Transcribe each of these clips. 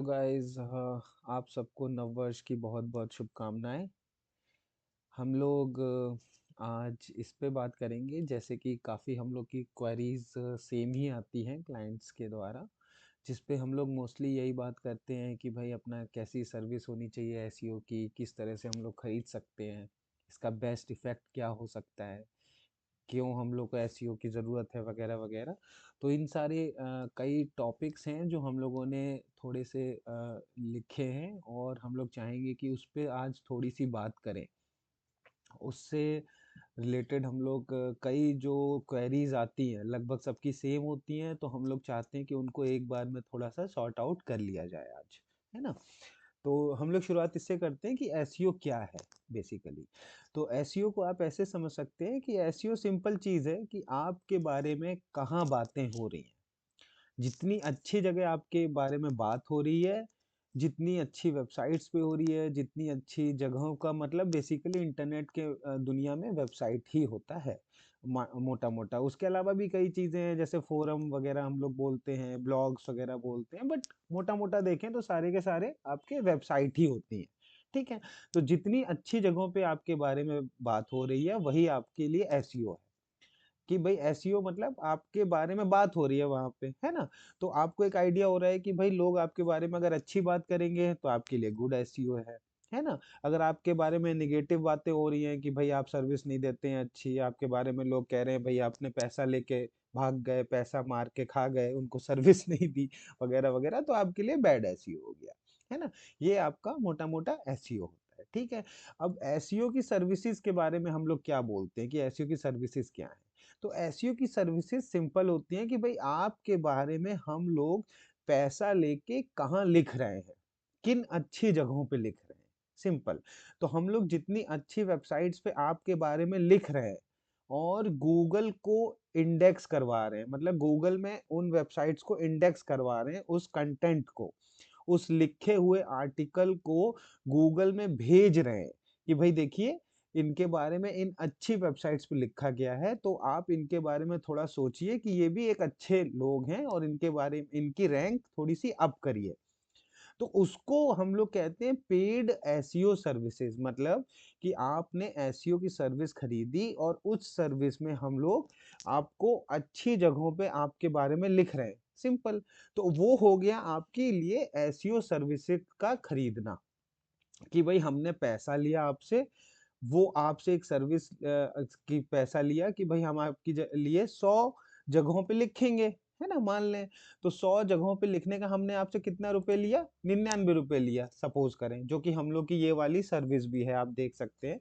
Guys, आप सबको नववर्ष की बहुत-बहुत शुभकामनाएँ। हम लोग आज इस पे बात करेंगे, जैसे कि काफ़ी हम लोग की क्वेरीज़ सेम ही आती हैं क्लाइंट्स के द्वारा, जिस पे हम लोग मोस्टली यही बात करते हैं कि भाई अपना कैसी सर्विस होनी चाहिए एसईओ की, किस तरह से हम लोग खरीद सकते हैं, इसका बेस्ट इफ़ेक्ट क्या हो सकता है, क्यों हम लोग को एसईओ की ज़रूरत है वगैरह वगैरह। तो इन सारे कई टॉपिक्स हैं जो हम लोगों ने थोड़े से लिखे हैं और हम लोग चाहेंगे कि उस पे आज थोड़ी सी बात करें। उससे रिलेटेड हम लोग कई जो क्वेरीज आती हैं लगभग सबकी सेम होती हैं, तो हम लोग चाहते हैं कि उनको एक बार में थोड़ा सा सॉर्ट आउट कर लिया जाए आज, है ना। तो हम लोग शुरुआत इससे करते हैं कि एसईओ क्या है बेसिकली। तो एसईओ को आप ऐसे समझ सकते हैं कि एसईओ सिंपल चीज़ है कि आपके बारे में कहाँ बातें हो रही हैं। जितनी अच्छी जगह आपके बारे में बात हो रही है, जितनी अच्छी वेबसाइट्स पे हो रही है, जितनी अच्छी जगहों का मतलब बेसिकली इंटरनेट के दुनिया में वेबसाइट ही होता है मोटा-मोटा। उसके अलावा भी कई चीज़ें हैं, जैसे फोरम वगैरह हम लोग बोलते हैं, ब्लॉग्स वगैरह बोलते हैं, बट मोटा-मोटा देखें तो सारे के सारे आपके वेबसाइट ही होती हैं, ठीक है? तो जितनी अच्छी जगहों पे आपके बारे में बात हो रही है, वही आपके लिए एसईओ है। कि भाई एसईओ मतलब आपके बारे में बात हो रही है वहाँ पे, है ना? तो आपको एक आइडिया हो रहा है कि भाई लोग आपके बारे में अगर अच्छी बात करेंगे तो आपके लिए गुड एसईओ है ना? अगर आपके बारे में नेगेटिव बातें हो रही हैं कि भाई आप सर्विस नहीं देते हैं अच्छी, आपके बारे में लोग कह रहे हैं भाई आपने पैसा लेके भाग गए, पैसा मार के खा गए, उनको सर्विस नहीं दी वगैरह-वगैरह, तो आपके लिए बैड एसईओ हो गया, है ना? ये आपका मोटा-मोटा एसईओ होता है, ठीक है? अब एसईओ की सर्विसेज़ के बारे में हम लोग क्या बोलते हैं कि एसईओ की सर्विसेज़ क्या हैं? तो एसईओ की सर्विसेज सिंपल होती हैं कि भाई आपके बारे में हम लोग पैसा लेके कहाँ लिख रहे हैं, किन अच्छी जगहों पे लिख रहे हैं, सिंपल। तो हम लोग जितनी अच्छी वेबसाइट्स पे आपके बारे में लिख रहे हैं और गूगल को इंडेक्स करवा रहे हैं, मतलब गूगल में उन वेबसाइट्स को इंडेक्स करवा रहे हैं, उस कंटेंट को, उस लिखे हुए आर्टिकल को गूगल में भेज रहे हैं कि भाई देखिए इनके बारे में इन अच्छी वेबसाइट्स पे लिखा गया है, तो आप इनके बारे में थोड़ा सोचिए कि ये भी एक अच्छे लोग हैं और इनके बारे में इनकी रैंक थोड़ी-सी अप करिए। तो उसको हम लोग कहते हैं पेड एसईओ सर्विसेज, मतलब कि आपने एसईओ की सर्विस खरीदी और उस सर्विस में हम लोग आपको अच्छी जगहों पे आपके बारे में लिख रहे हैं, सिंपल। तो वो हो गया आपके लिए एसईओ सर्विसेज का खरीदना, कि भाई हमने पैसा लिया आपसे, वो आपसे एक सर्विस की पैसा लिया कि भाई हम आपकी लिए 100 जगहों पे लिखेंगे, है ना? मान लें तो 100 जगहों पे लिखने का हमने आपसे कितना रुपए लिया? 99 रुपए लिया, सपोज करें, जो कि हम लोग की ये वाली सर्विस भी है। आप देख सकते हैं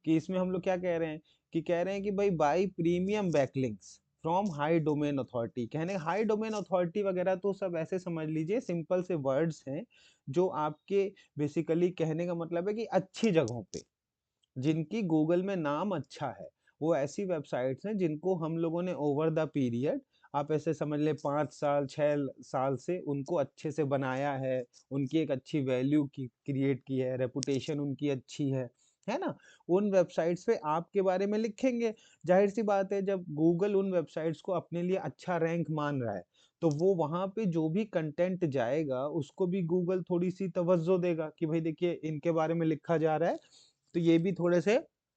कि इसमें हम लोग क्या कह रहे हैं कि कह रहे हैं कि भाई by premium backlinks from high domain authority. कहने हाई डोमेन अथॉरिटी वगैरह तो सब ऐसे समझ लीजिए, सिंपल से वर्ड्स हैं जो आपके बेसिकली कहने का मतलब है कि अच्छी जगहों पे जिनकी गूगल में नाम अच्छा है, वो ऐसी वेबसाइट्स हैं जिनको हम लोगों ने ओवर द पीरियड, आप ऐसे समझ लें 5 साल, 6 साल से उनको अच्छे से बनाया है, उनकी एक अच्छी वैल्यू की क्रिएट की है, रेपुटेशन उनकी अच्छी है ना? उन वेबसाइट्स पे आपके बारे में लिखेंगे, ज़ाहिर-सी बात है जब गूगल उन वेबसाइट्स को अपने लिए अच्छा रैंक मान रहा है, तो वो वहाँ पे जो भी कंटेंट जाएगा, उसको भी गूगल थोड़ी-सी तवज्जो देगा कि भाई देखिए इनके बारे में लिखा जा रहा है, तो ये भी थोड़े से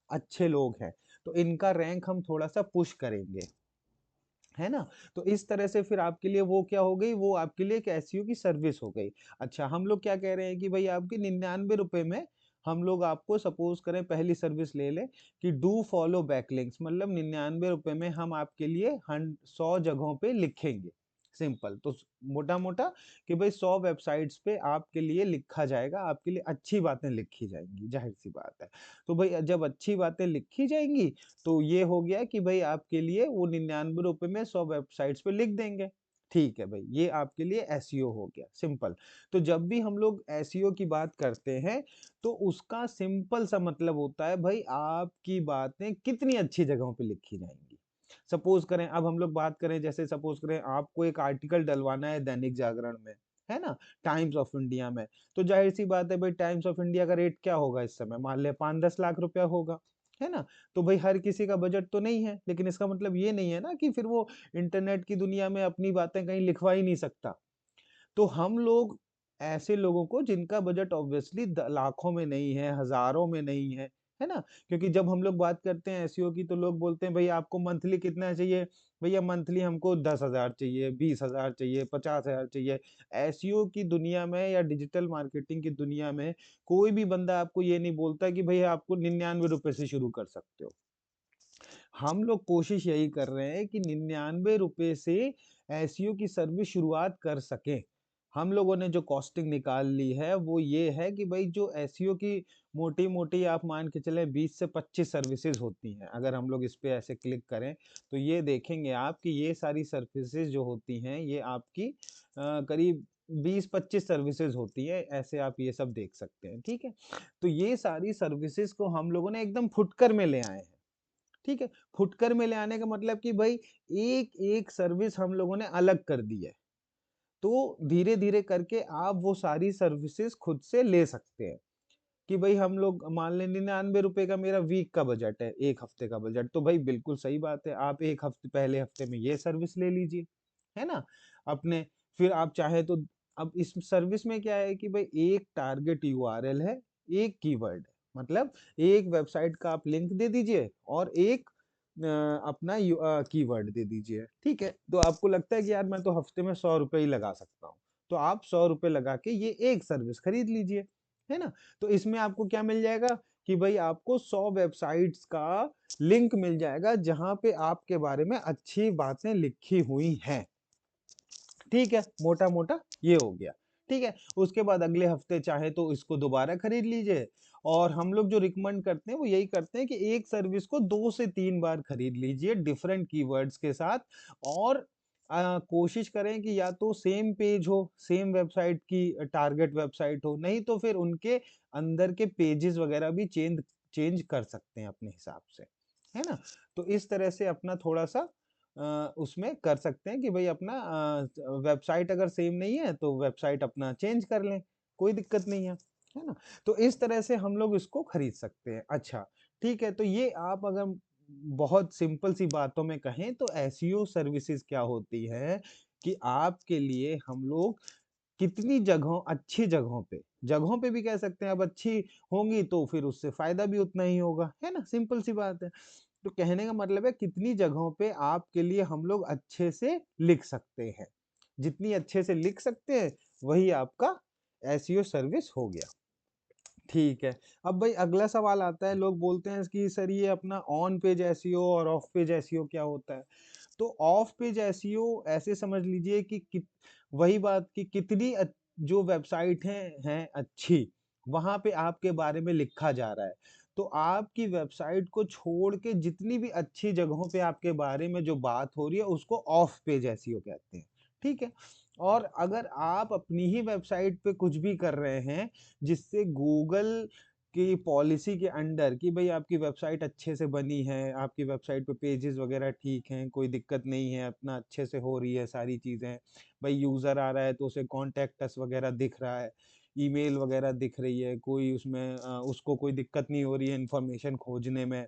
अच्छे लोग हैं, तो इनका रैंक हम थोड़ा-सा पुश करेंगे, है ना? तो इस तरह से फिर आपके लिए वो क्या हो गई, वो आपके लिए एक एसईओ की सर्विस हो गई। अच्छा, हम लोग क्या कह रहे हैं कि भई आपके 99 रुपए में हम लोग आपको सपोज़ करें पहली सर्विस ले लें कि डू फॉलो बैकलिंक्स, मतलब 99 रुपए में हम आपके लिए 100 जगहों पे लिखेंगे, सिंपल। तो मोटा-मोटा कि भई 100 वेबसाइट्स पे आपके लिए लिखा जाएगा, आपके लिए अच्छी बातें लिखी जाएँगी, ज़ाहिर-सी बात है। तो भई जब अच्छी बातें लिखी जाएँगी, तो ये हो गया कि भई आपके लिए वो 99 रुपए में 100 वेबसाइट्स पे लिख देंगे। ठीक है भई, ये आपके लिए एसईओ हो गया, सिंपल। तो जब भी हम लोग एसईओ की बात करते हैं, तो उसका सिंपल सा मतलब होता है भई आपकी बातें कितनी अच्छी जगहों पे लिखी जाएँगी। सपोज़ करें, अब हम लोग बात करें, जैसे सपोज़ करें आपको एक आर्टिकल डलवाना है दैनिक जागरण में, है ना? टाइम्स ऑफ इंडिया में, तो ज़ाहिर-सी बात है भई टाइम्स ऑफ इंडिया का रेट क्या होगा इस समय? मान लें 5-10 लाख रुपया होगा, है ना? तो भई हर किसी का बजट तो नहीं है, लेकिन इसका मतलब ये नहीं है ना कि फिर वो इंटरनेट की दुनिया में अपनी बातें कहीं लिखवा ही नहीं सकता। तो हम लोग ऐसे लोगों को जिनका बजट ऑब्वियसली लाखों में नहीं है, हजारों में नहीं है ना? क्योंकि जब हम लोग बात करते हैं एसईओ की तो लोग बोलते हैं भाई आपको मंथली कितना चाहिए? भैया मंथली हमको 10,000 चाहिए, 20,000 चाहिए, 50,000 चाहिए। एसईओ की दुनिया में या डिजिटल मार्केटिंग की दुनिया में कोई भी बंदा आपको ये नहीं बोलता कि भैया आपको ₹99 से शुरू कर सकते हो। हम लोग कोशिश यही कर रहे हैं कि ₹99 से एसईओ की सर्विस शुरुआत कर सकें। हम लोगों ने जो कॉस्टिंग निकाल ली है, वो ये है कि भई जो एसईओ की मोटी-मोटी आप मान के चलें 20 से 25 सर्विसेज़ होती हैं। अगर हम लोग इस पे ऐसे क्लिक करें, तो ये देखेंगे आप कि ये सारी सर्विसेज़ जो होती हैं, ये आपकी करीब 20-25 सर्विसेज़ होती हैं। ऐसे आप ये सब देख सकते हैं, ठीक है? तो ये सारी सर्विसेज़ को हम लोगों ने एकदम फुटकर में ले आए हैं। ठीक है? फुटकर में ले आने का मतलब कि भई एक-एक सर्विस हम लोगों ने अलग कर दी है। तो धीरे-धीरे करके आप वो सारी सर्विसेज़ खुद से ले सकते हैं, कि भई हम लोग मान लें ₹99 का मेरा वीक का बजट है, 1 हफ्ते का बजट, तो भई बिल्कुल सही बात है, आप 1 हफ्ते पहले हफ्ते में ये सर्विस ले लीजिए, है ना? अपने फिर आप चाहें तो अब इस सर्विस में क्या है कि भई एक टारगेट यूआरएल है, एक कीवर्ड है। मतलब एक वेबसाइट का आप लिंक दे दीजिए और एक अपना कीवर्ड दे दीजिए, ठीक है? तो आपको लगता है कि यार मैं तो हफ्ते में ₹100 ही लगा सकता हूँ, तो आप ₹100 लगा के ये एक सर्विस खरीद लीजिए, है ना? तो इसमें आपको क्या मिल जाएगा कि भई आपको 100 वेबसाइट्स का लिंक मिल जाएगा, जहाँ पे आपके बारे में अच्छी बातें लिखी हुई हैं। ठीक है, मोटा-मोटा ये हो गया, ठीक है? उसके बाद अगले हफ्ते चाहे तो इसको दोबारा खरीद लीजिए और हम लोग जो रिकमेंड करते हैं वो यही करते हैं कि एक सर्विस को 2 से 3 बार खरीद लीजिए डिफरेंट कीवर्ड्स के साथ और कोशिश करें कि या तो सेम पेज हो, सेम वेबसाइट की टारगेट वेबसाइट हो, नहीं तो फिर उनके अंदर के पेजेस वगैरह भी चेंज चेंज कर सकते हैं अपने हिसाब से, है ना? तो इस तरह से अपना थोड़ा-सा उसमें कर सकते हैं कि भई अपना वेबसाइट अगर सेम नहीं है तो वेबसाइट अपना चेंज कर लें, कोई दिक्कत नहीं है ना? तो इस तरह से हम लोग इसको खरीद सकते हैं। अच्छा, ठीक है, तो ये आप अगर बहुत सिंपल सी बातों में कहें तो एसईओ सर्विसेज़ क्या होती हैं कि आपके लिए हम लोग कितनी जगहों पे भी कह सकते हैं अब अच्छी होंगी तो फिर उससे फ़ायदा भी उतना ही होगा, है ना? सिंपल सी बात है। तो कहने का मतलब है कितनी जगहों पे आपके लिए हम लोग अच्छे से लिख सकते हैं। जितनी अच्छे से लिख सकते हैं, वही आपका एसईओ सर्विस हो गया। ठीक है। अब भाई अगला सवाल आता है, लोग बोलते हैं कि सर ये अपना ऑन पेज एसईओ और ऑफ पेज एसईओ क्या होता है? तो ऑफ पेज एसईओ ऐसे समझ लीजिए कि वही बात कि कितनी जो वेबसाइट हैं अच्छी, वहाँ पे आपके बारे में लिखा जा रहा है। तो आपकी वेबसाइट को छोड़ के जितनी भी अच्छी जगहों पे आपके बारे में जो बात हो रही है, उसको ऑफ पेज एसईओ कहते हैं। ठीक है? और अगर आप अपनी ही वेबसाइट पे कुछ भी कर रहे हैं, जिससे गूगल की पॉलिसी के अंडर कि भई आपकी वेबसाइट अच्छे से बनी है, आपकी वेबसाइट पे पेजेज़ वगैरह ठीक हैं, कोई दिक्कत नहीं है, अपना अच्छे से हो रही है सारी चीज़ें। भई यूज़र आ रहा है तो उसे कॉन्टैक्ट अस वगैरह दिख रहा है, ईमेल वगैरह दिख रही है, कोई उसमें उसको कोई दिक्कत नहीं हो रही है इन्फॉर्मेशन खोजने में।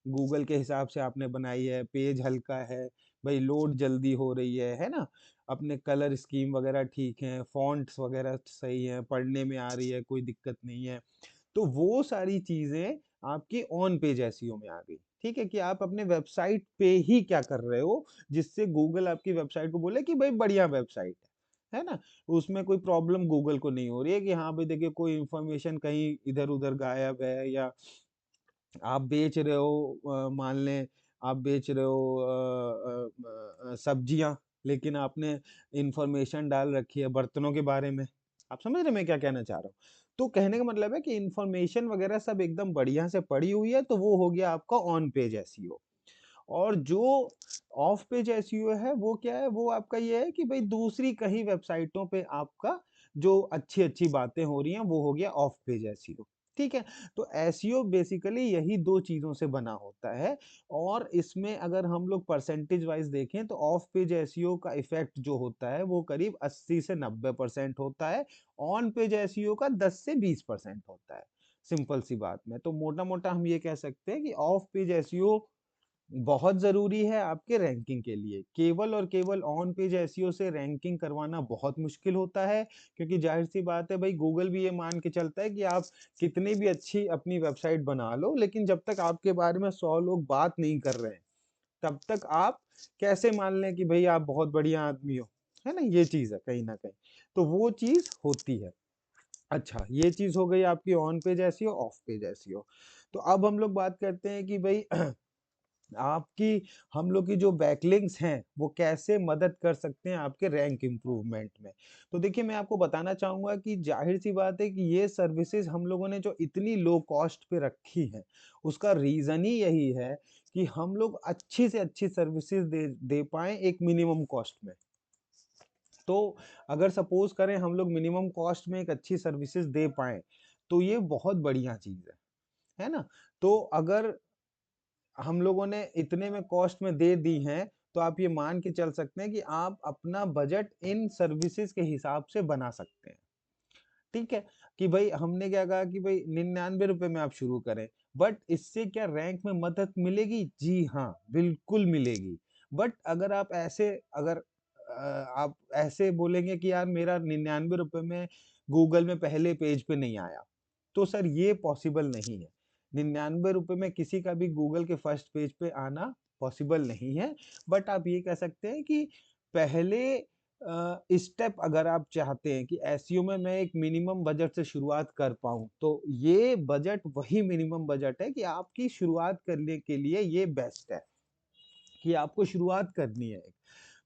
गूगल के हिसाब से आपने बनाई है, पेज हल्का है, भई लोड जल्दी हो रही है ना? अपने कलर स्कीम वगैरह ठीक हैं, फ़ॉन्ट्स वगैरह सही हैं, पढ़ने में आ रही है, कोई दिक्कत नहीं है। तो वो सारी चीज़ें आपकी ऑन पेज एसईओ में आ गई। ठीक है? कि आप अपने वेबसाइट पे ही क्या कर रहे हो, जिससे गूगल आपकी वेबसाइट को बोले कि भाई बढ़िया वेबसाइट है ना? उसमें कोई प्रॉब्लम गूगल को नहीं हो रही है कि हाँ, भाई देखिए कोई इन्फॉर्मेशन कहीं इधर-उधर गायब है या आप बेच रहे हो मान लें आप बेच रहे हो सब्जियाँ, लेकिन आपने इन्फॉर्मेशन डाल रखी है बर्तनों के बारे में। आप समझ रहे हैं मैं क्या कहना चाह रहा हूँ? तो कहने का मतलब है कि इन्फॉर्मेशन वगैरह सब एकदम बढ़िया से पड़ी हुई है, तो वो हो गया आपका ऑन पेज एसईओ। और जो ऑफ पेज एसईओ है, वो क्या है? वो आपका ये है कि भई दूसरी कहीं वेबसाइटों पे आपका जो अच्छी-अच्छी बातें हो रही हैं, वो हो गया ऑफ पेज एसईओ। ठीक है? तो एसईओ बेसिकली यही 2 चीज़ों से बना होता है और इसमें अगर हम लोग परसेंटेज वाइज़ देखें तो ऑफ पेज एसईओ का इफ़ेक्ट जो होता है, वो करीब 80 से 90% होता है। ऑन पेज एसईओ का 10 से 20% होता है। सिंपल सी बात में। तो मोटा-मोटा हम ये कह सकते हैं कि ऑफ पेज एसईओ बहुत ज़रूरी है आपके रैंकिंग के लिए। केवल और केवल ऑन पेज एसईओ से रैंकिंग करवाना बहुत मुश्किल होता है, क्योंकि ज़ाहिर-सी बात है भई गूगल भी ये मान के चलता है कि आप कितनी भी अच्छी अपनी वेबसाइट बना लो, लेकिन जब तक आपके बारे में 100 लोग बात नहीं कर रहे हैं, तब तक आप कैसे मान लें कि भई आप बहुत बढ़िया आदमी हो। है ना? ये चीज़ है कहीं न कहीं। तो वो चीज़ होती है। अच्छा, ये चीज़ हो गई आपकी on page SEO, of page SEO. तो अब हम लोग बात करते हैं कि भई आपकी हम लोग की जो बैकलिंक्स हैं, वो कैसे मदद कर सकते हैं आपके रैंक इम्प्रूवमेंट में। तो देखिए, मैं आपको बताना चाहूँगा कि ज़ाहिर-सी बात है कि ये सर्विसेज़ हम लोगों ने जो इतनी लो कॉस्ट पे रखी हैं, उसका रीज़न ही यही है कि हम लोग अच्छी से अच्छी सर्विसेज़ दे दे पाएँ एक मिनिमम कॉस्ट में। तो अगर सपोज़ करें हम लोग मिनिमम कॉस्ट में एक अच्छी सर्विसेज़ दे पाएँ, तो ये बहुत बढ़िया चीज़ है ना? तो अगर हम लोगों ने इतने में कॉस्ट में दे दी हैं, तो आप ये मान के चल सकते हैं कि आप अपना बजट इन सर्विसेज़ के हिसाब से बना सकते हैं। ठीक है? कि भई हमने क्या कहा कि भई ₹99 में आप शुरू करें, बट इससे क्या रैंक में मदद मिलेगी? जी हाँ, बिल्कुल मिलेगी। बट अगर आप ऐसे अगर आप ऐसे बोलेंगे कि यार मेरा ₹99 में गूगल में पहले पेज पे नहीं आया, तो सर ये पॉसिबल नहीं है। ₹99 में किसी का भी गूगल के फर्स्ट पेज पे आना पॉसिबल नहीं है, बट आप ये कह सकते हैं कि पहले स्टेप अगर आप चाहते हैं कि एसईओ में मैं एक मिनिमम बजट से शुरुआत कर पाऊँ, तो ये बजट वही मिनिमम बजट है कि आपकी शुरुआत करने के लिए ये बेस्ट है, कि आपको शुरुआत करनी है।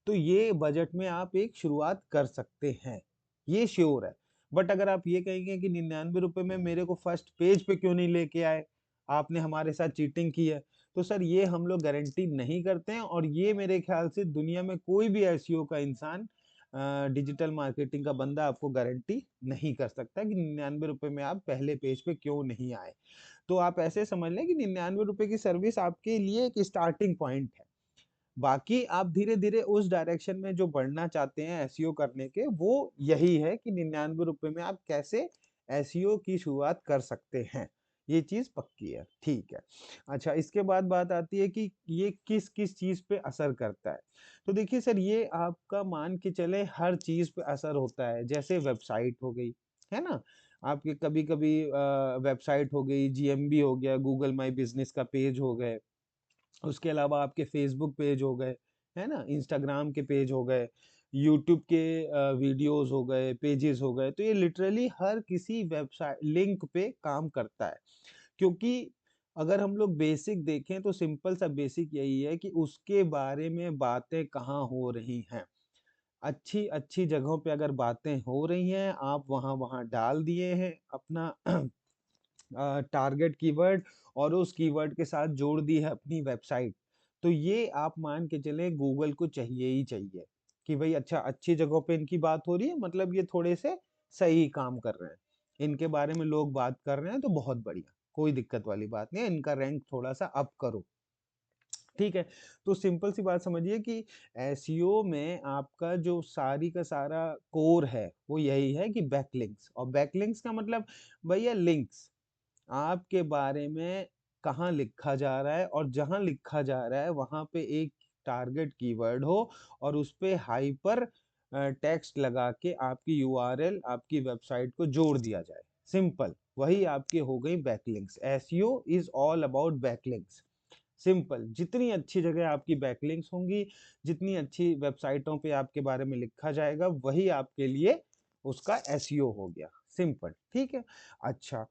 तो ये बजट में आप एक शुरुआत कर सकते हैं, ये श्योर है। बट अगर आप ये कहेंगे कि ₹99 में मेरे को फर्स्ट पेज पे क्यों नहीं लेके आए, आपने हमारे साथ चीटिंग की है, तो सर ये हम लोग गारंटी नहीं करते हैं और ये मेरे ख्याल से दुनिया में कोई भी एसईओ का इंसान डिजिटल मार्केटिंग का बंदा आपको गारंटी नहीं कर सकता कि ₹99 में आप पहले पेज पे क्यों नहीं आए। तो आप ऐसे समझ लें कि ₹99 की सर्विस आपके लिए एक स्टार्टिंग पॉइंट है। बाकी आप धीरे-धीरे उस डायरेक्शन में जो बढ़ना चाहते हैं एसईओ करने के, वो यही है कि ₹99 में आप कैसे एसईओ की शुरुआत कर सकते हैं। ये चीज़ पक्की है, ठीक है। अच्छा, इसके बाद बात आती है कि ये किस-किस चीज़ पे असर करता है। तो देखिए सर, ये आपका मान के चलें हर चीज़ पे असर होता है। जैसे वेबसाइट हो गई, है ना? आपके कभी-कभी वेबसाइट हो गई, जीएमबी हो गया, गूगल माय बिज़नेस का पेज हो गए। उसके अलावा आपके फ़ेसबुक पेज हो गए, है ना? इंस्टाग्राम के पेज हो गए, यूट्यूब के वीडियोज़ हो गए, पेजेज़ हो गए, तो ये लिटरली हर किसी लिंक पे काम करता है। क्योंकि अगर हम लोग बेसिक देखें तो सिंपल सा बेसिक यही है कि उसके बारे में बातें कहाँ हो रही हैं। अच्छी-अच्छी जगहों पे अगर बातें हो रही हैं, आप वहाँ-वहाँ डाल दिए हैं अपना टारगेट कीवर्ड और उस कीवर्ड के साथ जोड़ दी है अपनी वेबसाइट। तो ये आप मान के चलें गूगल को चाहिए ही चाहिए कि भई अच्छा अच्छी जगहों पे इनकी बात हो रही है मतलब ये थोड़े से सही काम कर रहे हैं। इनके बारे में लोग बात कर रहे हैं तो बहुत बढ़िया, कोई दिक्कत वाली बात नहीं है, इनका रैंक थोड़ा-सा अप करो। ठीक है? तो सिंपल सी बात समझिए कि एसईओ में आपका जो सारी का सारा कोर है, वो यही है कि बैकलिंक्स और बैकलिंक्स का मतलब भैया लिंक्स। आपके बारे में कहाँ लिखा जा रहा है और जहाँ लिखा जा रहा है वहाँ पे एक टारगेट कीवर्ड हो और उसपे हाइपर टेक्स्ट लगा के आपकी यूआरएल आपकी वेबसाइट को जोड़ दिया जाए। सिंपल, वही आपकी हो गई backlinks. SEO is all about backlinks. Simple, जितनी अच्छी जगह आपकी बैकलिंक्स होंगी, जितनी अच्छी वेबसाइटों पे आपके बारे में लिखा जाएगा, वही आपके लिए उसका एसईओ हो गया। सिंपल, ठीक है? अच्छा,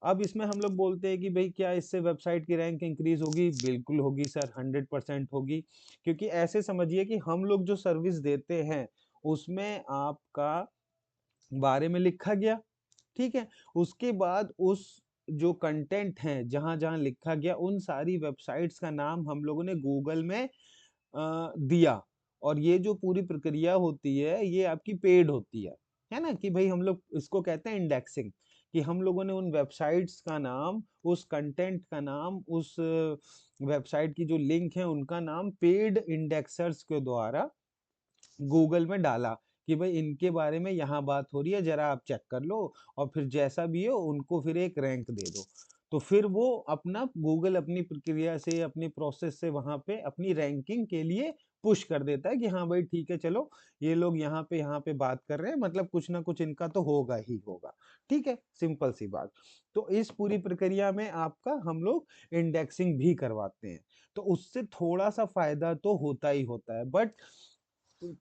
अब इसमें हम लोग बोलते हैं कि भई क्या इससे वेबसाइट की रैंक इंक्रीज़ होगी? बिल्कुल होगी सर, 100% होगी। क्योंकि ऐसे समझिए कि हम लोग जो सर्विस देते हैं, उसमें आपका बारे में लिखा गया, ठीक है? उसके बाद उस जो कंटेंट हैं, जहाँ-जहाँ लिखा गया, उन सारी वेबसाइट्स का नाम हम लोगों ने गूगल में दिया और ये जो पूरी प्रक्रिया होती है, ये आपकी पेड होती है ना? कि भई हम लोग इसको कहते हैं इंडेक्सिंग, कि हम लोगों ने उन वेबसाइट्स का नाम, उस कंटेंट का नाम, उस वेबसाइट की जो लिंक है, उनका नाम पेड इंडेक्सर्स के द्वारा गूगल में डाला कि भई इनके बारे में यहाँ बात हो रही है, ज़रा आप चेक कर लो और फिर जैसा भी हो उनको फिर एक रैंक दे दो। तो फिर वो अपना गूगल अपनी प्रक्रिया से, अपनी प्रोसेस से वहाँ पे अपनी रैंकिंग के लिए पुश कर देता है कि हाँ भाई ठीक है, चलो ये लोग यहाँ पे बात कर रहे हैं, मतलब कुछ ना कुछ इनका तो होगा ही होगा। ठीक है, सिंपल सी बात। तो इस पूरी प्रक्रिया में आपका हम लोग इंडेक्सिंग भी करवाते हैं, तो उससे थोड़ा-सा फ़ायदा तो होता ही होता है। बट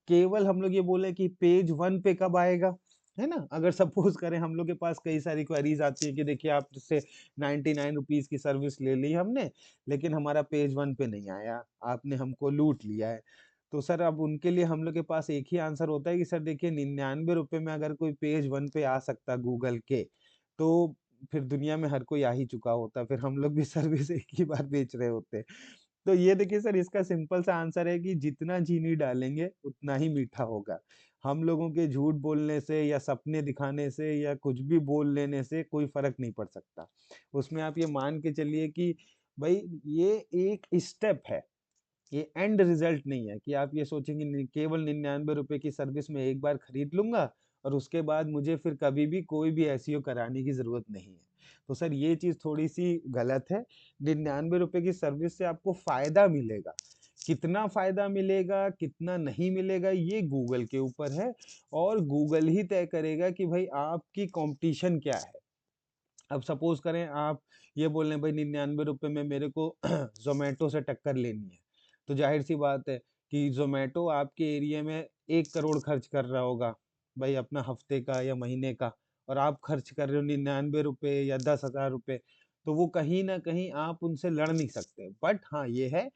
केवल हम लोग ये बोले कि पेज 1 पे कब आएगा, है ना? अगर सपोज़ करें हम लोग के पास कई सारी क्वेरीज़ आती है कि देखिए आप जैसे ₹99 की सर्विस ले ली हमने, लेकिन हमारा पेज 1 पे नहीं आया, आपने हमको लूट लिया है। तो सर अब उनके लिए हम लोग के पास एक ही आंसर होता है कि सर देखिए ₹99 में अगर कोई पेज 1 पे आ सकता गूगल के, तो फिर दुनिया में हर कोई आ ही चुका होता, फिर हम लोग भी सर्विस एक ही बार बेच रहे होते। तो ये देखिए सर इसका सिंपल सा आंसर है कि जितना चीनी डालेंगे उतना ही मीठा होगा। हम लोगों के झूठ बोलने से या सपने दिखाने से या कुछ भी बोल लेने से कोई फ़र्क नहीं पड़ सकता। उसमें आप ये मान के चलिए कि भई ये एक स्टेप है, ये एंड रिज़ल्ट नहीं है कि आप ये सोचेंगे नि केवल ₹99 की सर्विस मैं एक बार खरीद लूँगा और उसके बाद मुझे फिर कभी भी कोई भी एसईओ कराने की ज़रूरत नहीं है। तो सर ये चीज़ थोड़ी-सी गलत है। ₹99 की सर्विस से आपको फ़ायदा मिलेगा। कितना फ़ायदा मिलेगा, कितना नहीं मिलेगा ये गूगल के ऊपर है और गूगल ही तय करेगा कि भई आपकी कॉम्पिटिशन क्या है। अब सपोज़ करें आप ये बोल रहे हैं भाई ₹99 में मेरे को ज़ोमैटो से टक्कर लेनी है। तो ज़ाहिर-सी बात है कि ज़ोमैटो आपके एरिया में 1 करोड़ खर्च कर रहा होगा, भाई अपना हफ़्ते का या महीने का और आप खर्च कर रहे हो ₹99 या ₹10,000 तो वो कहीं न कहीं आप उनसे लड़ नहीं सकते। बट हाँ, ये है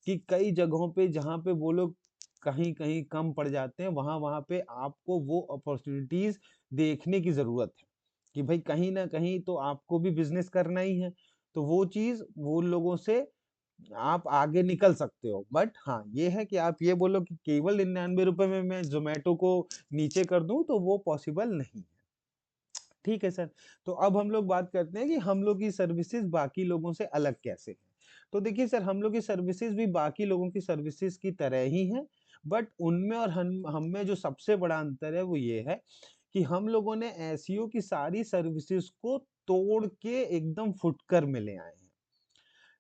कि कई जगहों पे जहाँ पे वो लोग कहीं-कहीं कम पड़ जाते हैं, वहाँ-वहाँ पे आपको वो अपॉर्च्युनिटीज़ देखने की ज़रूरत है, कि भई कहीं न कहीं तो आपको भी बिज़नेस करना ही है। तो वो चीज़ वो लोगों से आप आगे निकल सकते हो। बट हाँ, ये है कि आप ये बोलो कि केवल ₹99 में मैं ज़ोमैटो को नीचे कर दूँ, तो वो पॉसिबल नहीं है। ठीक है सर। तो अब हम लोग बात करते हैं कि हम लोग की सर्विसेज़ बाकी लोगों से अलग कैसे हैं? तो देखिए सर हम लोग की सर्विसेज़ भी बाकी लोगों की सर्विसेज़ की तरह ही हैं, बट उनमें और हम में जो सबसे बड़ा अंतर है वो ये है कि हम लोगों ने एसईओ की सारी सर्विसेज़ को तोड़ के एकदम फुटकर में ले आए हैं।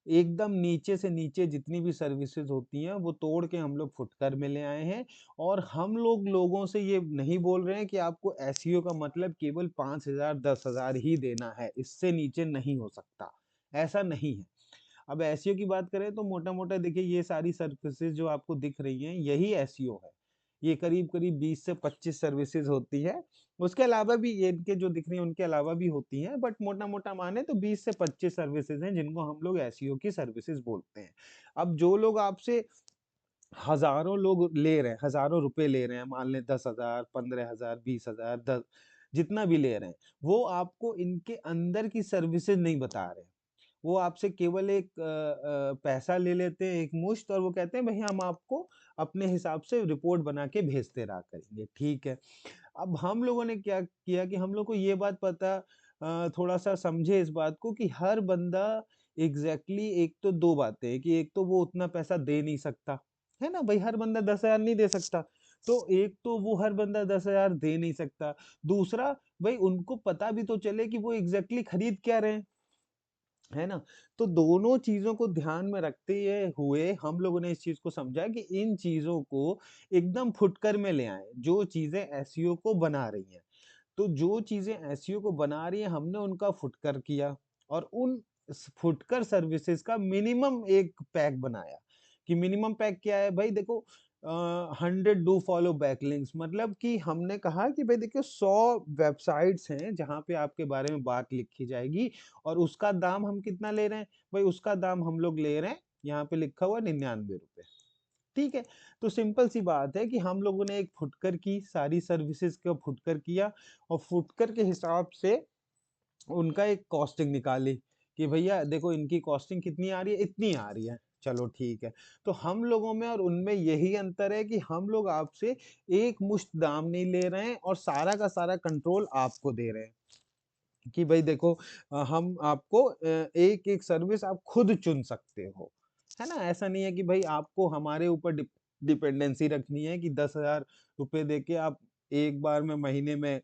एकदम नीचे से नीचे जितनी भी सर्विसेज़ होती हैं, वो तोड़ के हम लोग फुटकर में ले आए हैं और हम लोग लोगों से ये नहीं बोल रहे हैं कि आपको एसईओ का मतलब केवल 5,000 10,000 ही देना है, इससे नीचे नहीं हो सकता, ऐसा नहीं है। अब एसईओ की बात करें तो मोटा-मोटा देखिए ये सारी सर्विसेज़ जो आपको दिख रही हैं, यही एसईओ है। ये करीब-करीब 20 से 25 सर्विसेज़ होती है। उसके अलावा भी ये इनके जो दिख रही हैं, उनके अलावा भी होती हैं, बट मोटा-मोटा माने तो 20 से 25 सर्विसेज़ हैं, जिनको हम लोग एसईओ की सर्विसेज़ बोलते हैं। अब जो लोग आपसे हज़ारों लोग ले रहे हैं, हज़ारों रुपए ले रहे हैं, मान लें 10,000, 15,000, 20,000, 10 जितना भी ले रहे हैं, वो आपको इनके अंदर की सर्विसेज़ नहीं बता रहे हैं। वो आपसे केवल एक पैसा ले लेते हैं, एक मुश्त और वो कहते हैं भई हम आपको अपने हिसाब से रिपोर्ट बना के भेजते रहा करेंगे, ठीक है। अब हम लोगों ने क्या किया कि हम लोग को ये बात पता थोड़ा-सा समझे इस बात को कि हर बंदा एग्ज़ैक्टली एक तो 2 बातें हैं कि एक तो वो उतना पैसा दे नहीं सकता, है ना? भई हर बंदा 10,000 नहीं दे सकता। तो एक तो वो हर बंदा 10,000 दे नहीं सकता। दूसरा भई उनको पता भी तो चले कि वो एग्ज़ैक्टली खरीद क्या रहे हैं। है ना? तो दोनों चीज़ों को ध्यान में रखते ये हुए हम लोगों ने इस चीज़ को समझा कि इन चीज़ों को एकदम फुटकर में ले आएँ, जो चीज़ें एसईओ को बना रही हैं। तो जो चीज़ें एसईओ को बना रही हैं, हमने उनका फुटकर किया और उन फुटकर सर्विसेज़ का मिनिमम एक पैक बनाया, कि मिनिमम पैक क्या है? भई देखो 100 डू फॉलो बैकलिंक्स मतलब कि हमने कहा कि भई देखिए 100 वेबसाइट्स हैं, जहाँ पे आपके बारे में बात लिखी जाएगी और उसका दाम हम कितना ले रहे हैं? भई उसका दाम हम लोग ले रहे हैं, यहाँ पे लिखा हुआ है ₹99 ठीक है? तो सिंपल सी बात है कि हम लोगों ने एक फुटकर की, सारी सर्विसेज़ का फुटकर किया और फुटकर के हिसाब से उनका एक कॉस्टिंग निकाली कि भैया देखो इनकी कॉस्टिंग कितनी आ रही है? इतनी आ रही है। चलो ठीक है। तो हम लोगों में और उनमें यही अंतर है कि हम लोग आपसे एक मुश्त दाम नहीं ले रहे हैं और सारा का सारा कंट्रोल आपको दे रहे हैं। कि भई देखो हम आपको एक-एक सर्विस आप खुद चुन सकते हो, है ना? ऐसा नहीं है कि भई आपको हमारे ऊपर डिपेंडेंसी रखनी है कि ₹10,000 दे के आप एक बार में महीने में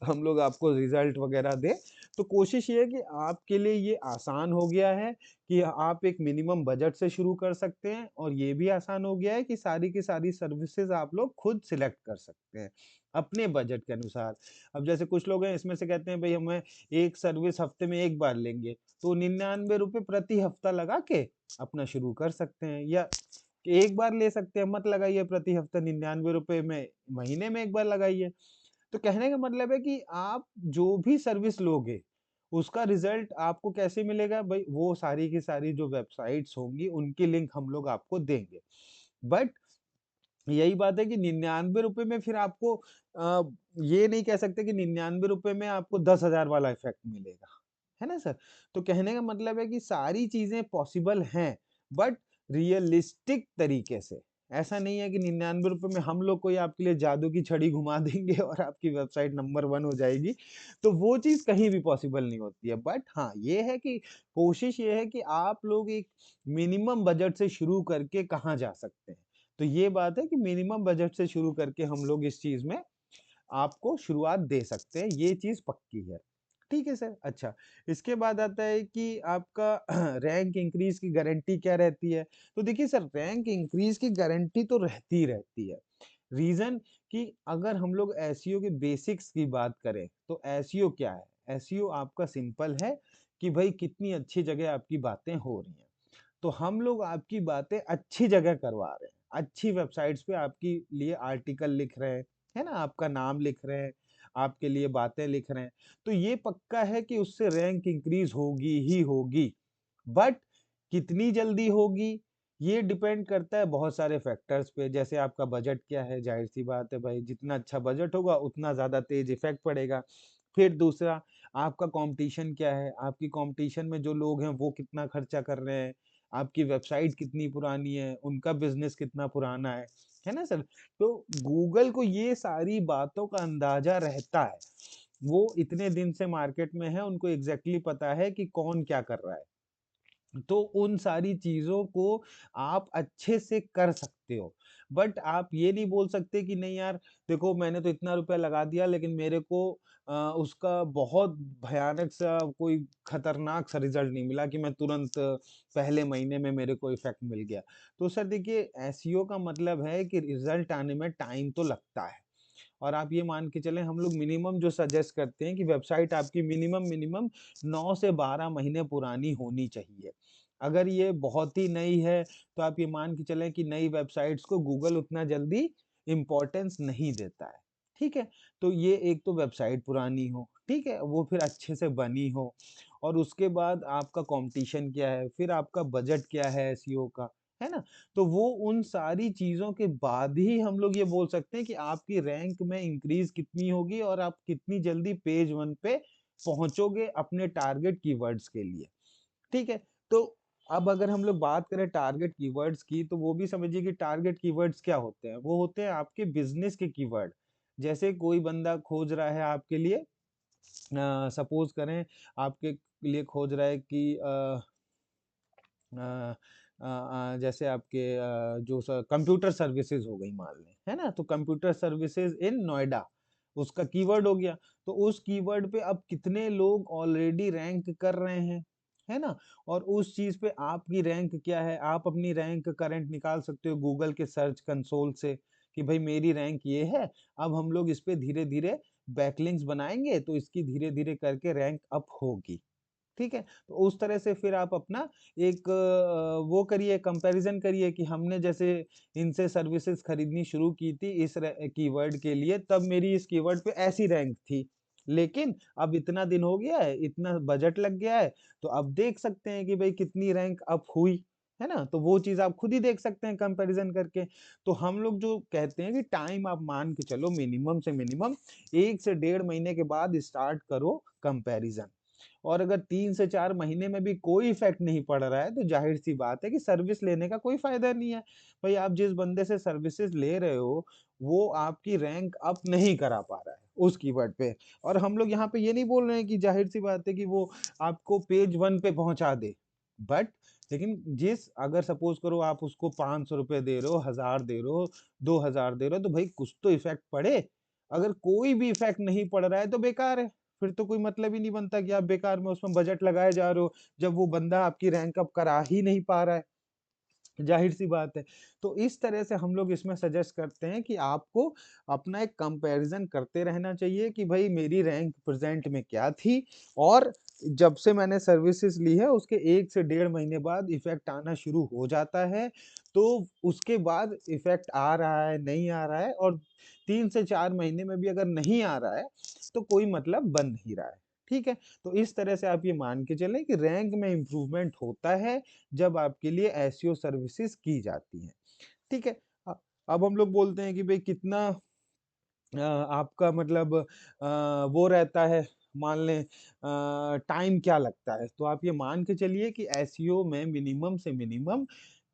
हम लोग आपको रिज़ल्ट वग़ैरह दें। तो कोशिश ये है कि आपके लिए ये आसान हो गया है कि आप एक मिनिमम बजट से शुरू कर सकते हैं और ये भी आसान हो गया है कि सारी की सारी सर्विसेज़ आप लोग खुद सिलेक्ट कर सकते हैं, अपने बजट के अनुसार। अब जैसे कुछ लोग हैं इसमें से कहते हैं भई हमें एक सर्विस हफ्ते में 1 बार लेंगे, तो ₹99 प्रति हफ्ता लगा के अपना शुरू कर सकते हैं या एक बार ले सकते हैं, मत लगाइए प्रति हफ्ता ₹99 में, महीने में 1 बार लगाइए। तो कहने का मतलब है कि आप जो भी सर्विस लोगे, उसका रिज़ल्ट आपको कैसे मिलेगा? भई वो सारी की सारी जो वेबसाइट्स होंगी, उनकी लिंक हम लोग आपको देंगे। बट यही बात है कि ₹99 में फिर आपको ये नहीं कह सकते कि ₹99 में आपको 10,000 वाला इफ़ेक्ट मिलेगा। है ना सर? तो कहने का मतलब है कि सारी चीज़ें पॉसिबल हैं, बट रियलिस्टिक तरीके से। ऐसा नहीं है कि ₹99 में हम लोग कोई आपके लिए जादू की छड़ी घुमा देंगे और आपकी वेबसाइट नंबर 1 हो जाएगी। तो वो चीज़ कहीं भी पॉसिबल नहीं होती है। बट हाँ, ये है कि कोशिश ये है कि आप लोग एक मिनिमम बजट से शुरू करके कहाँ जा सकते हैं। तो ये बात है कि मिनिमम बजट से शुरू करके हम लोग इस चीज़ में आपको शुरुआत दे सकते हैं, ये चीज़ पक्की है। ठीक है सर? अच्छा, इसके बाद आता है कि आपका रैंक इंक्रीज़ की गारंटी क्या रहती है? तो देखिए सर, रैंक इंक्रीज़ की गारंटी तो रहती ही रहती है। रीज़न कि अगर हम लोग एसईओ के बेसिक्स की बात करें, तो एसईओ क्या है? एसईओ आपका सिंपल है कि भई कितनी अच्छी जगह आपकी बातें हो रही हैं। तो हम लोग आपकी बातें अच्छी जगह करवा रहे हैं। अच्छी वेबसाइट्स पे आपके लिए आर्टिकल लिख रहे हैं, है ना? आपका नाम लिख रहे हैं, आपके लिए बातें लिख रहे हैं। तो ये पक्का है कि उससे रैंक इंक्रीज़ होगी ही होगी। बट कितनी जल्दी होगी, ये डिपेंड करता है बहुत सारे फैक्टर्स पे। जैसे आपका बजट क्या है, ज़ाहिर-सी बात है भाई जितना अच्छा बजट होगा उतना ज़्यादा तेज़ इफ़ेक्ट पड़ेगा। फिर दूसरा आपका कॉम्पिटिशन क्या है, आपकी कॉम्पिटिशन में जो लोग हैं वो कितना खर्चा कर रहे हैं, आपकी वेबसाइट कितनी पुरानी है, उनका बिज़नेस कितना पुराना है ना सर? तो गूगल को ये सारी बातों का अंदाज़ा रहता है। वो इतने दिन से मार्केट में है, उनको एग्ज़ैक्टली पता है कि कौन क्या कर रहा है। तो उन सारी चीज़ों को आप अच्छे से कर सकते हो। बट आप ये नहीं बोल सकते कि नहीं यार देखो मैंने तो इतना रुपया लगा दिया लेकिन मेरे को उसका बहुत भयानक सा कोई खतरनाक सा रिज़ल्ट नहीं मिला कि मैं तुरंत पहले महीने में मेरे को इफ़ेक्ट मिल गया। तो सर देखिए एसईओ का मतलब है कि रिज़ल्ट आने में टाइम तो लगता है। और आप ये मान के चलें हम लोग मिनिमम जो सजेस्ट करते हैं कि वेबसाइट आपकी मिनिमम 9 से 12 महीने पुरानी होनी चाहिए। अगर ये बहुत ही नई है, तो आप ये मान के चलें कि नई वेबसाइट्स को गूगल उतना जल्दी इम्पोर्टेंस नहीं देता है। ठीक है? तो ये एक तो वेबसाइट पुरानी हो, ठीक है? वो फिर अच्छे से बनी हो और उसके बाद आपका कॉम्पिटिशन क्या है, फिर आपका बजट क्या है एसईओ का, है ना? तो वो उन सारी चीज़ों के बाद ही हम लोग ये बोल सकते हैं कि आपकी रैंक में इंक्रीज़ कितनी होगी और आप कितनी जल्दी पेज 1 पे पहुँचोगे अपने टारगेट कीवर्ड्स के लिए, ठीक है? तो अब अगर हम लोग बात करें टारगेट कीवर्ड्स की, तो वो भी समझिए कि टारगेट कीवर्ड्स क्या होते हैं? वो होते हैं आपके बिज़नेस के कीवर्ड। जैसे कोई बंदा खोज रहा है आपके लिए सपोज़ करें आपके लिए खोज रहा है कि अ जैसे आपके जो कंप्यूटर सर्विसेज़ हो गई मान लें, है ना? तो कंप्यूटर सर्विसेज़ इन नोएडा, उसका कीवर्ड हो गया। तो उस कीवर्ड पे अब कितने लोग ऑलरेडी रैंक कर रहे हैं, है ना? और उस चीज़ पे आपकी रैंक क्या है? आप अपनी रैंक करंट निकाल सकते हो गूगल के सर्च कंसोल से कि भई मेरी रैंक ये है, अब हम लोग इस पे धीरे-धीरे बैकलिंक्स बनाएँगे, तो इसकी धीरे-धीरे करके रैंक अप होगी। ठीक है? तो उस तरह से फिर आप अपना एक वो करिए कंपैरिज़न करिए कि हमने जैसे इनसे सर्विसेज़ खरीदनी शुरू की थी इस कीवर्ड के लिए तब मेरी इस कीवर्ड पे ऐसी रैंक थी। लेकिन अब इतना दिन हो गया है, इतना बजट लग गया है, तो अब देख सकते हैं कि भई कितनी रैंक अप हुई, है ना? तो वो चीज़ आप खुद ही देख सकते हैं कंपैरिज़न करके। तो हम लोग जो कहते हैं कि टाइम आप मान के चलो मिनिमम से मिनिमम 1 से डेढ़ महीने के बाद स्टार्ट करो कंपैरिज़न। और अगर 3 से 4 महीने में भी कोई इफ़ेक्ट नहीं पड़ रहा है, तो ज़ाहिर-सी बात है कि सर्विस लेने का कोई फ़ायदा नहीं है। भई आप जिस बंदे से सर्विसेज़ ले रहे हो, वो आपकी रैंक अप नहीं करा पा रहा है, उस कीवर्ड पे। और हम लोग यहाँ पे ये नहीं बोल रहे हैं कि ज़ाहिर-सी बात है कि वो आपको पेज 1 पे पहुँचा दे। बट लेकिन जिस अगर सपोज़ करो आप उसको ₹500 दे रहे हो, 1000 दे रहे हो, 2000 दे रहे हो, तो भई कुछ तो इफ़ेक्ट पड़े। अगर कोई भी इफ़ेक्ट नहीं पड़ रहा है, तो बेकार है। फिर तो कोई मतलब ही नहीं बनता कि आप बेकार में उसमें बजट लगाए जा रहे हो, जब वो बंदा आपकी रैंक अप करा ही नहीं पा रहा है। ज़ाहिर-सी बात है। तो इस तरह से हम लोग इसमें सजेस्ट करते हैं कि आपको अपना एक कंपैरिज़न करते रहना चाहिए कि भई मेरी रैंक प्रेज़ेंट में क्या थी और जब से मैंने सर्विसेज़ ली है उसके 1 से डेढ़ महीने बाद इफ़ेक्ट आना शुरू हो जाता है। तो उसके बाद इफ़ेक्ट आ रहा है, नहीं आ रहा है और 3 से 4 महीने में भी अगर नहीं आ रहा है, तो कोई मतलब बन नहीं रहा है। ठीक है? तो इस तरह से आप ये मान के चलें कि रैंक में इम्प्रूवमेंट होता है जब आपके लिए एसईओ सर्विसेज की जाती हैं, ठीक है? अब हम लोग बोलते हैं कि भई कितना आपका मतलब वो रहता है, मान लें टाइम क्या लगता है? तो आप ये मान के चलिए कि एसईओ में मिनिमम से मिनिमम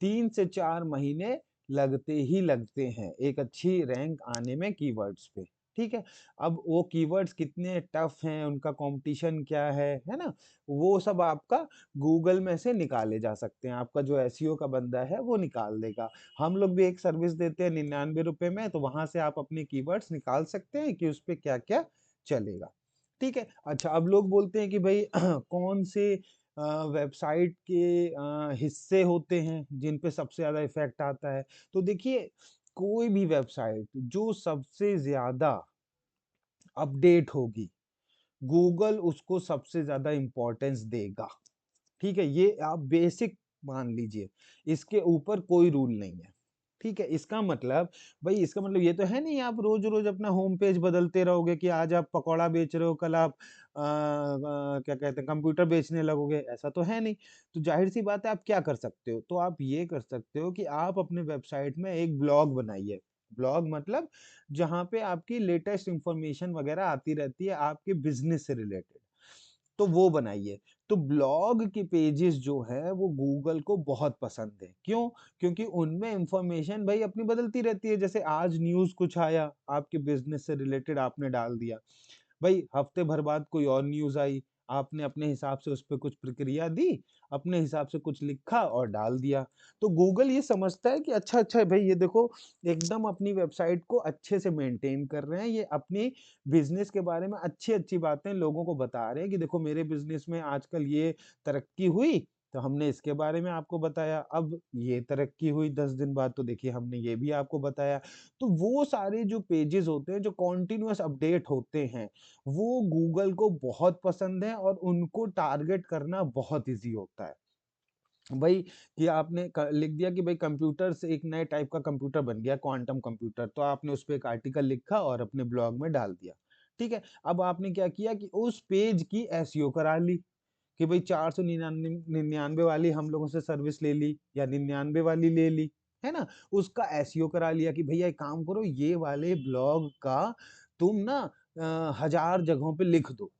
3 से 4 महीने लगते ही लगते हैं, एक अच्छी रैंक आने में कीवर्ड्स पे, ठीक है? अब वो कीवर्ड्स कितने टफ हैं, उनका कॉम्पिटिशन क्या है ना? वो सब आपका गूगल में से निकाले जा सकते हैं, आपका जो एसईओ का बंदा है, वो निकाल देगा। हम लोग भी एक सर्विस देते हैं ₹99 में, तो वहाँ से आप अपने कीवर्ड्स निकाल सकते हैं कि उसपे क्या-क्या चलेगा। ठीक है? अच्छा, अब लोग बोलते हैं कि भई कौन से वेबसाइट के हिस्से होते हैं जिन पे सबसे ज़्यादा इफ़ेक्ट आता है? तो देखिए, कोई भी वेबसाइट जो सबसे ज़्यादा अपडेट होगी, गूगल उसको सबसे ज़्यादा इम्पोर्टेंस देगा। ठीक है? ये आप बेसिक मान लीजिए, इसके ऊपर कोई रूल नहीं है। ठीक है? इसका मतलब भई इसका मतलब ये तो है नहीं आप रोज़-रोज़ अपना होम पेज बदलते रहोगे कि आज आप पकौड़ा बेच रहे हो, कल आप क्या कहते हैं कंप्यूटर बेचने लगोगे, ऐसा तो है नहीं। तो ज़ाहिर-सी बात है आप क्या कर सकते हो? तो आप ये कर सकते हो कि आप अपने वेबसाइट में एक ब्लॉग बनाइए। ब्लॉग मतलब जहाँ पे आपकी लेटेस्ट इन्फॉर्मेशन वगैरह आती रहती है आपके बिज़नेस से रिलेटेड, तो वो बनाइए। तो ब्लॉग के पेजेस जो हैं वो गूगल को बहुत पसंद है। क्यों? क्योंकि उनमें इन्फॉर्मेशन भई अपनी बदलती रहती है। जैसे आज न्यूज़ कुछ आया, आपके बिज़नेस से रिलेटेड आपने डाल दिया। भई हफ्ते भर बाद कोई और न्यूज़ आई, आपने अपने हिसाब से उस पे कुछ प्रक्रिया दी, अपने हिसाब से कुछ लिखा और डाल दिया। तो गूगल ये समझता है कि अच्छा भई ये देखो एकदम अपनी वेबसाइट को अच्छे से मेंटेन कर रहे हैं, ये अपनी बिज़नेस के बारे में अच्छी-अच्छी बातें लोगों को बता रहे हैं कि देखो मेरे बिज़नेस में आजकल ये तरक्की हुई, तो हमने इसके बारे में आपको बताया। अब ये तरक्की हुई 10 दिन बाद तो देखिए हमने ये भी आपको बताया। तो वो सारे जो पेजेज़ होते हैं, जो कंटीन्यूअस अपडेट होते हैं, वो गूगल को बहुत पसंद है और उनको टारगेट करना बहुत ईज़ी होता है। भई कि आपने क लिख दिया कि भई कंप्यूटर से एक नए टाइप का कंप्यूटर बन गया क्वांटम कंप्यूटर, तो आपने उसपे एक आर्टिकल लिखा और अपने ब्लॉग में डाल दिया। ठीक है? अब आपने क्या किया कि उस पेज की एसईओ करा ली कि भई 499 वाली हम लोगों से सर्विस ले ली या 99 वाली ले ली, है ना? उसका एसईओ करा लिया कि भैया एक काम करो ये वाले ब्लॉग का तुम ना 1000 जगहों पे लिख दो।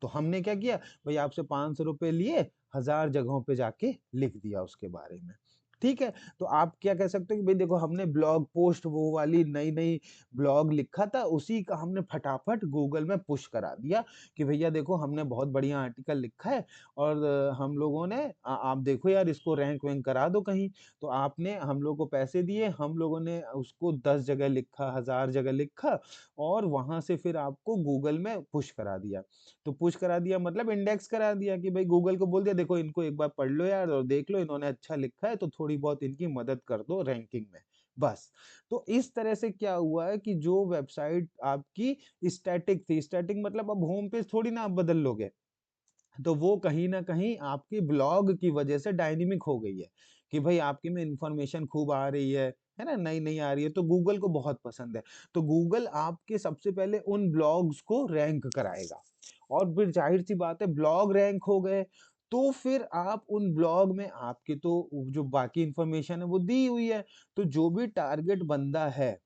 तो हमने क्या किया, भई आपसे ₹500 लिए, 1000 जगहों पे जाके लिख दिया उसके बारे में। ठीक है? तो आप क्या कह सकते हो कि भई देखो हमने ब्लॉग पोस्ट वो वाली नई-नई ब्लॉग लिखा था, उसी का हमने फटाफट गूगल में पुश करा दिया कि भैया देखो हमने बहुत बढ़िया आर्टिकल लिखा है और हम लोगों ने आप देखो यार इसको रैंक वैंक करा दो कहीं। तो आपने हम लोग को पैसे दिए, हम लोगों ने उसको 10 जगह लिखा, 1000 जगह लिखा और वहाँ से फिर आपको गूगल में पुश करा दिया। तो पुश करा दिया मतलब इंडेक्स करा दिया कि भाई गूगल को बोल दिया देखो इनको एक बार पढ़ लो यार और देख लो इन्होंने अच्छा लिखा है तो थोड़ी बहुत इनकी मदद कर दो रैंकिंग में बस। तो इस तरह से क्या हुआ है कि जो वेबसाइट आपकी स्टैटिक थी, स्टैटिक मतलब अब होम पेज थोड़ी ना आप बदल लोगे, तो वो कहीं न कहीं आपके ब्लॉग की वजह से डायनामिक हो गई है, कि भई आपके में इन्फॉर्मेशन खूब आ रही है ना? नई-नई आ रही है, तो गूगल को बहुत पसंद है। तो गूगल आपके सबसे पहले उन ब्लॉग्स को रैंक कराएगा और फिर ज़ाहिर-सी बात है ब्लॉग रैंक हो गए, तो फिर आप उन ब्लॉग में आपकी तो जो बाकी इन्फॉर्मेशन है वो दी हुई है, तो जो भी टारगेट बंदा है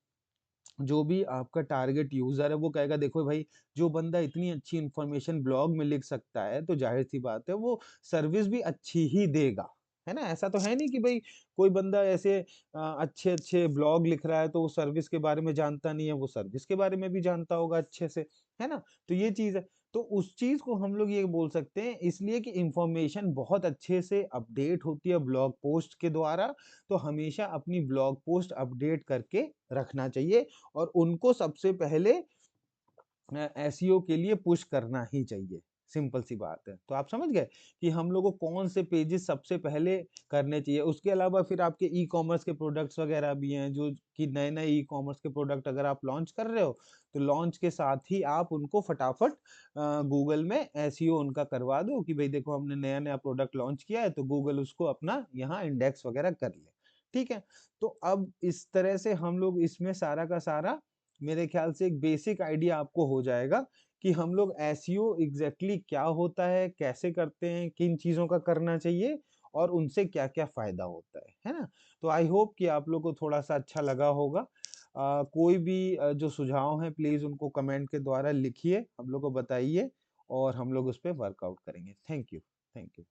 जो भी आपका टारगेट यूज़र है वो कहेगा देखो भाई जो बंदा इतनी अच्छी इन्फॉर्मेशन ब्लॉग में लिख सकता है तो ज़ाहिर-सी बात है वो सर्विस भी अच्छी ही देगा। है ना? ऐसा तो है नहीं कि भई कोई बंदा ऐसे अच्छे-अच्छे ब्लॉग लिख रहा है तो वो सर्विस के बारे में जानता नहीं है, वो सर्विस के बारे में भी जानता होगा अच्छे से। है ना? तो ये चीज़ है। तो उस चीज़ को हम लोग ये बोल सकते हैं इसलिए कि इन्फॉर्मेशन बहुत अच्छे से अपडेट होती है ब्लॉग पोस्ट के द्वारा, तो हमेशा अपनी ब्लॉग पोस्ट अपडेट करके रखना चाहिए और उनको सबसे पहले एसईओ के लिए पुश करना ही चाहिए, सिंपल सी बात है। तो आप समझ गए कि हम लोग को कौन से पेजेस सबसे पहले करने चाहिए। उसके अलावा फिर आपके ई-कॉमर्स के प्रोडक्ट्स वगैरह भी हैं, जो कि नए-नए ई-कॉमर्स के प्रोडक्ट अगर आप लॉन्च कर रहे हो, तो लॉन्च के साथ ही आप उनको फटाफट गूगल में एसईओ उनका करवा दो कि भई देखो हमने नया-नया प्रोडक्ट लॉन्च किया है, तो गूगल उसको अपना यहाँ इंडेक्स वगैरह कर ले। ठीक है? तो अब इस तरह से हम लोग इसमें सारा का सारा मेरे ख्याल से एक बेसिक आइडिया आपको हो जाएगा कि हम लोग एसईओ एग्ज़ैक्टली क्या होता है, कैसे करते हैं, किन चीज़ों का करना चाहिए और उनसे क्या-क्या फ़ायदा होता है ना? तो आई होप कि आप लोग को थोड़ा-सा अच्छा लगा होगा। कोई भी जो सुझाव हैं प्लीज़ उनको कमेंट के द्वारा लिखिए, हम लोग को बताइए और हम लोग उस पे वर्कआउट करेंगे। Thank you. Thank you.